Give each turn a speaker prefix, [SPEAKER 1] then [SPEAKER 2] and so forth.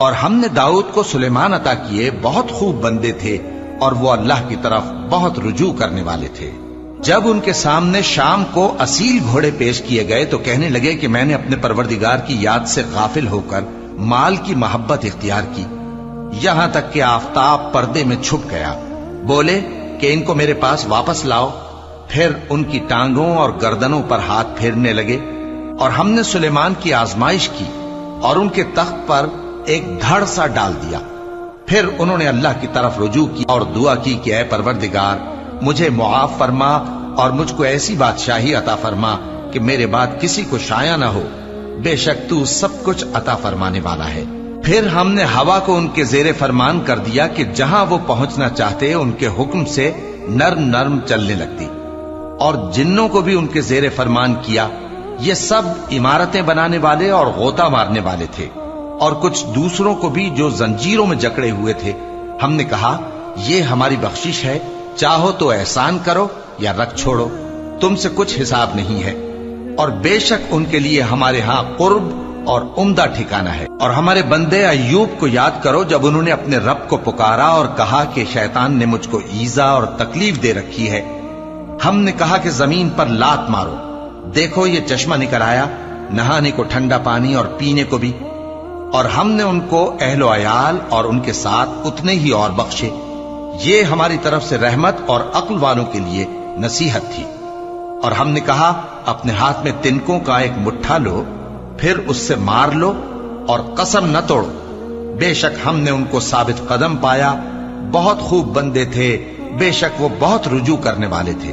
[SPEAKER 1] اور ہم نے داؤد کو سلیمان عطا کیے، بہت خوب بندے تھے اور وہ اللہ کی طرف بہت رجوع کرنے والے تھے۔ جب ان کے سامنے شام کو اصیل گھوڑے پیش کیے گئے تو کہنے لگے کہ میں نے اپنے پروردگار کی یاد سے غافل ہو کر مال کی محبت اختیار کی، یہاں تک کہ آفتاب پردے میں چھپ گیا۔ بولے کہ ان کو میرے پاس واپس لاؤ۔ پھر ان کی ٹانگوں اور گردنوں پر ہاتھ پھیرنے لگے، اور ہم نے سلیمان کی آزمائش کی اور ان کے تخت پر ایک دھڑ سا ڈال دیا۔ پھر انہوں نے اللہ کی طرف رجوع کی اور دعا کی کہ اے پروردگار، مجھے معاف فرما اور مجھ کو ایسی بادشاہی عطا فرما کہ میرے بعد کسی کو شایع نہ ہو، بے شک تو سب کچھ عطا فرمانے والا ہے۔ پھر ہم نے ہوا کو ان کے زیر فرمان کر دیا کہ جہاں وہ پہنچنا چاہتے ان کے حکم سے نرم نرم چلنے لگتی، اور جنوں کو بھی ان کے زیر فرمان کیا۔ یہ سب عمارتیں بنانے والے اور غوطہ مارنے والے تھے، اور کچھ دوسروں کو بھی جو زنجیروں میں جکڑے ہوئے تھے۔ ہم نے کہا یہ ہماری بخشش ہے، چاہو تو احسان کرو یا رکھ چھوڑو، تم سے کچھ حساب نہیں ہے، اور بے شک ان کے لیے ہمارے ہاں قرب اور عمدہ ٹھکانہ ہے۔ اور ہمارے بندے ایوب کو یاد کرو، جب انہوں نے اپنے رب کو پکارا اور کہا کہ شیطان نے مجھ کو ایذا اور تکلیف دے رکھی ہے، ہم نے کہا کہ زمین پر لات مارو، دیکھو یہ چشمہ نکل آیا، نہانے کو ٹھنڈا پانی اور پینے کو بھی، اور ہم نے ان کو اہل و عیال اور ان کے ساتھ اتنے ہی اور بخشے۔ یہ ہماری طرف سے رحمت اور عقل والوں کے لیے نصیحت تھی۔ اور ہم نے کہا اپنے ہاتھ میں تنکوں کا ایک مٹھا لو، پھر اس سے مار لو اور قسم نہ توڑو، بے شک ہم نے ان کو ثابت قدم پایا، بہت خوب بندے تھے، بے شک وہ بہت رجوع کرنے والے تھے۔